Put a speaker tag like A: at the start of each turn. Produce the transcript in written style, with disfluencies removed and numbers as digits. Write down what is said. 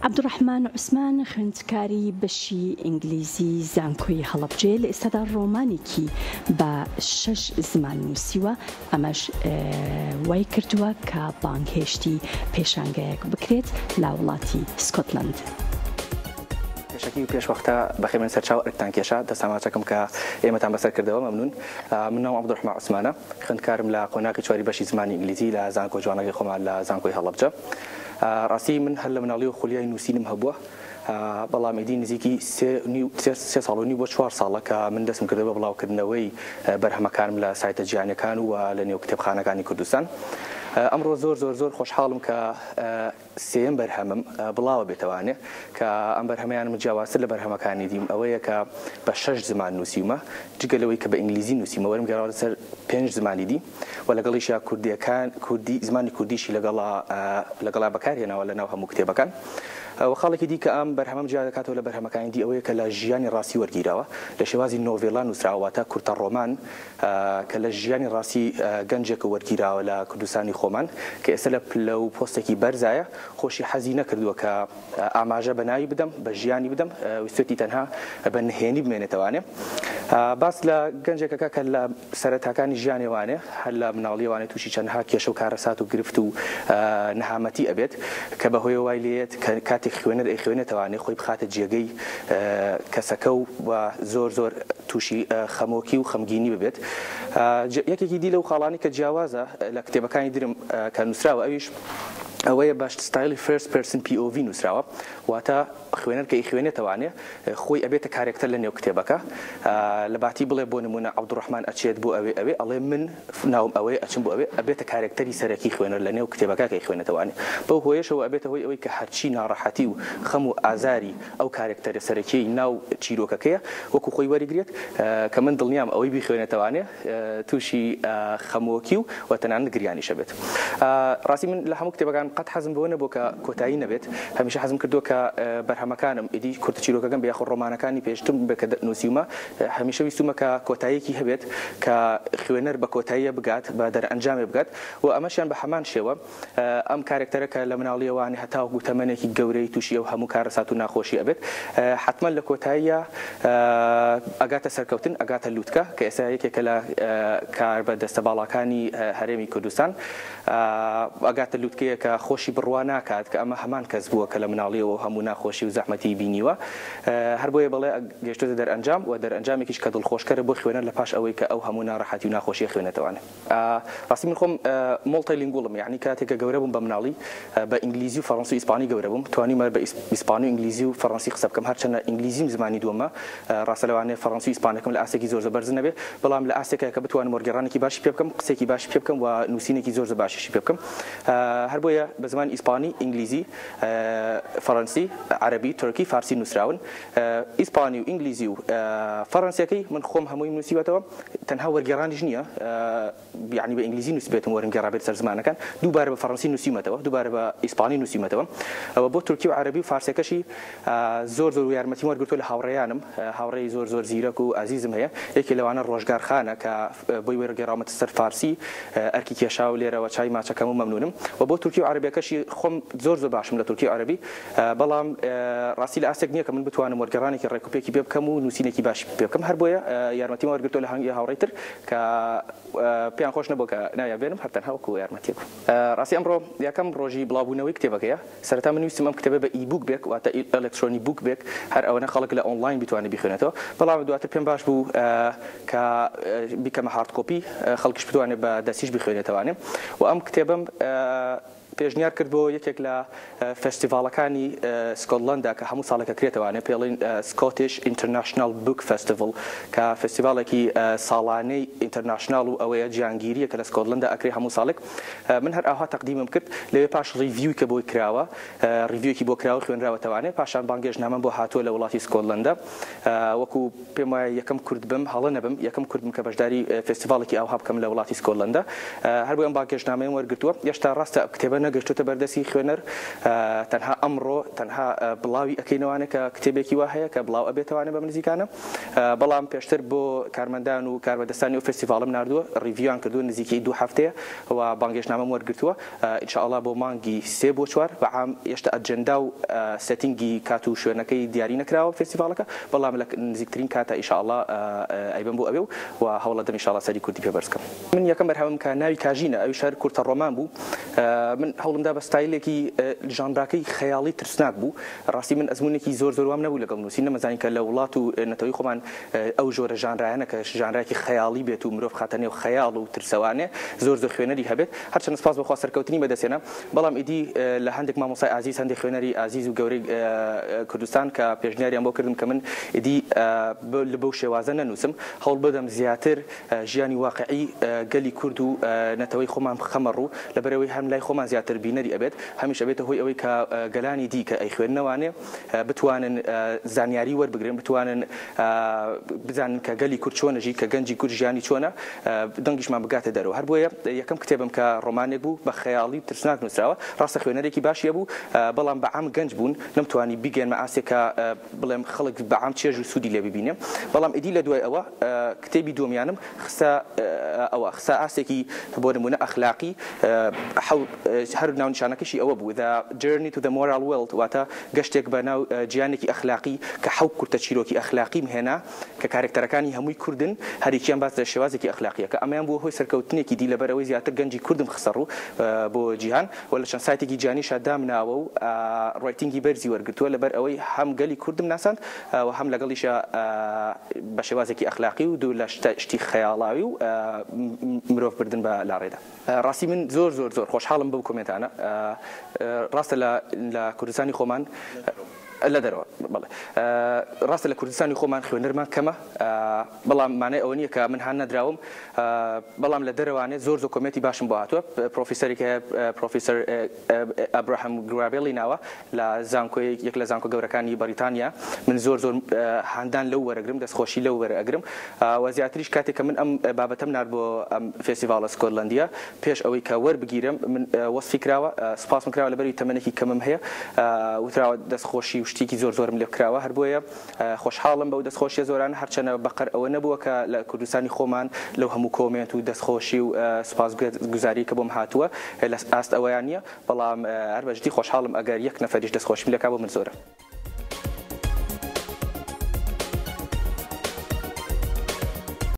A: عبدوڕەحمان عوسمان خوێندکاری بەشی ئینگلیزی زانکۆی هەڵەبجێ لە ئێستادا ڕۆمانێکی بە 6 زمان نووسیوە ئەمەش وای کردووە کە بانگهێشتی پێشانگەیەک بکرێت لا وڵاتی سکۆتلەند.
B: پێشکی و پێشوەختە بەخێمن سەرچاو ئەرکتان کێشە دەساماچەکەم کە ئێمەتان بەسەر کردەوە مەمنون. من ناوم عەبدوڕەحمان عوسمانە، خوێندکارم لە قۆناغی چواری بەشی زمانی ئینگلیزی لە زانکۆ جوانەکەی خۆمان لە زانکۆی هەڵەبجە. ڕاستی من هەر لە مناڵی و خولیای نووسینم هەبووە، بەڵام ئیدی نزیکی 3 ساڵ و نیو بۆ 4 ساڵە کە من دەستم کردەوە بە بڵاوکردنەوەی بەرهەمەکانم لە سایتە جیهانیەکان و لە نێو کتێبخانەکانی کوردستان. ئەمڕۆ زۆر خۆشحاڵم کە سێم بەرهەمم بڵاوە بێتەوانێ کە ئەم بەرهەمەیانم جیاوازتر لە بەرهەمەکانی دیم ئەوەیە کە بە 6 زمان نووسیمە، جگەلەوەی کە بە ئینگلیزی نووسیمە وەرم گەڕاوە لەسەر 5 زمانی دی و لەگەڵیشیا کوردی زمانی کوردیشی لەگەڵا بەکارهێناوە لە ناو هەموو کتێبەکان. وەخاڵێکی دی کە ئەم بەرهەمەم جیا دەکاتەوە لە بەرهەمەکانی دی ئەوەیە کە لە ژیانی ڕاستی وەرگیراوە، لە شێوازی نۆڤێڵان نووسراوەتە کورتە ڕۆمان کە لە ژیانی ڕاستی گەنجێکە وەرگیراوە لە کوردستانی خۆمان کە ئێستا لە پلە و پۆستێکی بەرزایە. خۆشی حەزی نەکردووە کە ئاماژە بەناوی بدەم، بە ژیانی بدەم، ویستێتی تەنها بە نهێنی بمێنێتەوانێ. باس لە گەنجێکەکە کە لە سەرەتاکانی ژیانێوانێ هەر لە مناڵیوانێت تووشی چەندها کێشە و کارەسات و گرفت و نەهامەتی ئەبێت کە بەهۆی وای لێت کاتێک خوێنەر ئەیخوێنێتەوانێ خۆی بخاتە جێگەی کەسەکە و زۆر تووشی خەمۆکی و خەمگینی ببێت. یەکێکی دی لەو خاڵانی کە جیاوازە لە کتێبەکانی درم کە نووسراوە ئەویش ئەوەیە باش ستایلی فرست پرسن POV نووسراوە، واتە خوێنەر کە ئیخوێنێتەوانێ خۆی ئەبێتە کارێکتەر لە نێو کتێبەکە. لە باتی بڵێ بۆ نمونە عەبدوڕەحمان ئەچێت بۆ ئەوێ ئەڵێ من ناوم ئەوەیە ئەچم بۆ ئەوێ ئەبێتە کارێکتەری سەرەکی خوێنەر لە نێو کتێبەکە کە ئیخوێنێتەوانێ. بەو هۆیەشەوە ئەبێتە هۆی ئەوەی کە هەرچی ناڕەحەتی و خەم و ئازاری ئەو کارێکتەرە سەرەکیی ناو چیرۆکەکەیە وەکو خۆی وەریگرێت کە من دڵنیام ئەوەی بیخوێنێتەوانێ تووشی خەمۆکی و تەنانەت گریانیشە بێت. ڕاستی من لە هەموو کتێبەکان قەت حەزم بۆ نەبوو کە کۆتایی نەبێت، هەمیشە حەزم کردووە کە بەرهەمەکانم ئیدی کورتە چیرۆکەکەم بە یاخود ڕۆمانەکانی پێشتم بکە نووسیمە هەمیشە ویستومە کە کۆتاییەکی هەبێت کە خوێنەر بە کۆتاییە بگات بە دەرئەنجامێ بگات و ئەمەشیان بە هەمان شێوە ئەم کارێکتەرەکە لە مناڵیەوانی هەتاوەکو تەمەنێکی گەورەی تووشی ئەو هەموو کارەسات و ناخۆشی ئەبێت حتمما لە کۆتاییە ئەگاتە سەرکەوتن ئەگاتە لووتکە کە ئێستا یەکێکە لە کار بە دەستە باڵەکانی هەرێمی کوردستان ئەگاتە لووتکەیە کە خۆشی بڕوا ناکات کە ئەمە هەمان کەس بووە کە لە مناڵیەوە هەموو ناخۆشی و زەحمەتی بینیوە. هەر بۆیە بڵێ گەشتۆتە دەرئەنجام و دەرئەنجامێکیش کە دڵخۆشکەرە بۆ خوێنەر لە پاش ئەوەی کە ئەو هەموو ناڕەحەتی و ناخۆشیە خوێنێتەوانێ. ڕاستی من خۆم مۆڵتیلینگوڵم، یعنی کاتێکە گەورە بووم بە مناڵی بە ئینگلیزی و فەڕەنسی و ئیسپانی گەورە بووم، توانیمە بە ئیسپانی و ئینگلیزی و فەڕەنسی قسە بکەم، هەرچەندە ئینگلیزیم زمانی دووەمە ڕاستە لەوانەیە فەڕەنسی و ئیسپانەکەم لە ئاسێکی زۆر بەرز نەبێ، بەڵام لە ئاسێکە کە بتوانم وەرگێڕانێکی باشی پێ بکەم، قسێکی باشی پێ بکەم و نووسینێکی زۆر باشیشی پێ بکەم. هەر بۆیە بە زمانی ئیسپانی، ئینگلیزی، فەڕەنسی، عەرەبی، تورکی، فارسی نووسراون. ئیسپانی و ئینگلیزی و فەڕەنسیەکەی من خۆم هەمووی نووسیوەتەوە، تەنها وەرگێڕانیش نییە، یعنی بە ئینگلیزی نووسبێتم وەرگێڕا بێت سەر زمانەکان، دووبارە بە فەڕەنسی نووسیمەتەوە، دووبارە بە ئیسپانی نووسیمەتەوە. ئەوە بۆ تورکی و عەرەبی و فارسیەکەشی زۆر یارمەتیم وەرگرتووە لە هاوڕێیانم، هاوڕێی زۆر زیرەک و عەزیزم هەیە، یەکێ لەوانە ڕۆژگارخانە کە بۆی وەرگێڕامەتە سەر فارسی، ئەرکی کێشا و لێرەوە چای ماچەکەم و مەمنونم. و بۆ تورکی و عەرەبیەکەشی خۆم زۆر باشم لە تورکی و عەرەبی، بەڵام ڕاستی لە ئاستێک نییە کە من بتوانم وەرگێڕانێکی ڕێکوپێکی پێ بکەم و نووسینێکی باش پێ بکەم. هەر بۆیە یارمەتیم وەرگرتووە لە هەنگی هاوڕێیتر کە پێیان خۆش نەبوو کە نایابێنم، هەر تەنها وەکو یارمەتیەک. ڕاستی ئەمڕۆ یەکەم ڕۆژی بڵاوبوونەوەی کتێبەکەیە. سەرەتا من ویستم ئەم کتێبە بە ئیبوک بێک، واتە ئەلکترۆنی بوک بێک، هەر ئەوەنە خەڵک لە ئۆنلاین بتوانێت بیخوێنێتەوە، بەڵام دواتر پێم باش بوو کە بیکەمە هارد کۆپی، خەڵکیش بتوانێت بە دەستیش بخوێنێتەوانێ. و ئەم کتێبەم پێشنیار کرد بۆ یەکێک لە فستیڤالەکانی سکۆتلەندا کە هەموو ساڵێکە کرێتەوانێ، پێڵین سکۆتیش ئینتەرناشنال بوک فستیڤال، کە فستیڤالێکی ساڵانەی ئینتەرناشنال و ئەوەیە جیهانگیریە کە لە سکۆتلەندا ئەکرێ هەموو ساڵێک. من هەر ئاها تەقدیمم کرد، لەوێ پاش ڕیڤیوی کە بۆی کراوە، ڕیڤیوکی بۆ کراوە خوێنراوەتەوانێ، پاشان بانگێژنامەم بۆ هاتووە لە وڵاتی سکۆتلەندا. وەکو پێم وایە یەکەم کورد بم، هەڵە نەبم، یەکەم کورد بم کە بەشداری فستیڤالێکی ئاوها بکەم لە وڵاتی سکۆتلەندا. هەر بۆ ئەم بانگێژنامەیەم وەرگرتووە. هێشتا ڕاستە کتێبە نەگەشتوتە بەردەسی خوێنەر تەنها ئەمڕۆ تەنها بڵاوی ئەکەینەوانە کە کتێبێکی وا هەیە کە بڵاو ئەبێتەوانە بە نزیکانە بەڵام پێشتر بۆ کارمەندان و کاربەدەستانی و فستیڤالم نردووە ڕیڤیوان کردووە نزیکەی 2 هەفتەیە و بانگێشنامەم وەرگرتووە ئینشاءالله بۆ مانگی 3 بۆ 4 بەعام هێشتا ئەجەندا و سەتینگی کات و شوێنەکەی دیاری نەکراوە فستیڤالەکە بەڵام لە نزیکترین کاتە ئینشاءالله ئەیبەم بۆ ئەوێ و هەوڵە دەم ئینشاءالله سەری کوردی پێ بەرز بکەم من یەکەم بەرهەمم کە ناوی کاژینە ئەوی شار کورتە ڕۆمان بوو من هەوڵمدا بە ستایلێکی ژانراکەی خەیاڵی ترسناک بوو ڕاستی من ئەزمونێکی زۆر وام نەبوو لەگەڵ نووسین نەمەزانین کە لە وڵات و نەتەوەی خۆمان ئەو جۆرە ژانرایانە کە ژانراکی خەیاڵی بێت و مرۆڤ خاتە نێو خەیاڵ و ترسەوانێ زۆر خوێنەری هەبێت هەرچەند سپاس بەخوا سەرکەوتنی بەدەستێنە بەڵام ئیدی لە هەندێک مامۆستای ئازیز هەندێک خوێنەری ئازیز و گەورەی کوردستان کە پێشنیاریان بۆ کردم کە من ئیدی لە بەو شێوازە نەنووسم هەوڵ بدەم زیاتر ژیانی واقعی گەلی کورد و نەتەوەی خۆمان خەمەڕوو لەبەرەوەی هەم لای خۆمان زیاتر بینەری ئەبێت هەمیش ئەبێتە هۆی ئەوەی کە گەلانی دی کە ئەی خوێندنەوانێ بتوانن زانیاری وەربگرن بتوانن بزانن کە گەلی کورد چۆنەژی کە گەنجی کورد ژیانی چۆنە دەنگیشمان بگاتە دەرەوە هەر بۆیە یەکەم کتێبم کە ڕۆمانێک بوو بە خەیاڵی ترسناک نووسراوە ڕاستە خوێنەرێکی باشیە بوو بەڵام بەعام گەنج بوون نەمتوانی بیگەنمە ئاسێکە بڵێم خەڵک بەعام چێژ و سوودی لێ ببینێ بەڵام ئیدی لە دوای ئەوە کتێبی دومیانم خسە ئاسێکی بۆ نمونە ئەخلاقی هەر ناونیشانەکەشی ئەوە بوو The Journey to the Moral World واتە گەشتێک بە ناو جیانێکی ئەخلاقی کە حەوت کورتە چیرۆکی ئەخلاقی هێنا کە کارێکتەرەکانی هەمووی کوردن هەریکیان باس لە شێوازێکی ئەخلاقیە کە ئەمەیان بۆ هۆی سەرکەوتنێکی دی لەبەرەوەی زیاتر گەنجی کوردم خسەڕوو بۆ جیهان و لە چەند سایتێکی جیهانیشا دامناوە و ڕایتینگی بەرزی وەرگرتووە لەبەر ئەوەی هەم گەلی کوردم ناساند و هەم لەگەڵیشە بە شێوازێکی ئەخلاقی و دوو لە شتی خەیاڵاوی و مرۆڤ بردن بە لاڕێدا ڕاستی من زۆر خۆشحاڵم بەو کۆمنتانە ڕاستە لە کوردستانی خۆمان لە دەرەوە ڕاستە لە کوردستانی خۆمان خوێنەرمان کەمە بەڵام مانای ئەوە نییە کە من هان نەدراوم بەڵام لە دەرەوانێت زۆر کۆمێتی باشم بۆ هاتووە پرۆفیسەرێکە پرۆفیسەر ئەبراهام گرابێڵی ناوە لە زانکۆی یەک لە زانکۆ گەورەکانی بەریتانیا من زۆر هاندان لەو وەرەگرم دەستخۆشی لەو وەرەگرم و زیاتریش کاتێک کە من ئەم بابەتەم نار بۆ ئەم فێستیڤالە سکۆتلەندیە پێش ئەوەی کە وەربگیرم من وەسفی کراوە سپاسم کراوە لەبەری تەمەنێکی کەمم هەیە وتراوە دەستخۆشی شتێکی زۆرم لێ کراوە هەر بۆیە خۆشحاڵم بەو دەستخۆشیە زۆران هەرچەنە بەقەر ئەوە نەبووە کە لە کوردستانی خۆمان لەو هەموو کۆمنت و دەستخۆشی و سپاسگوزاری کە بۆم هاتووە لە ئاست ئەوەیان نییە بەڵام هەر بەشتی خۆشحاڵم ئەگەر یەک نەفەریش دەستخۆشیم لەکا بۆ من زۆرە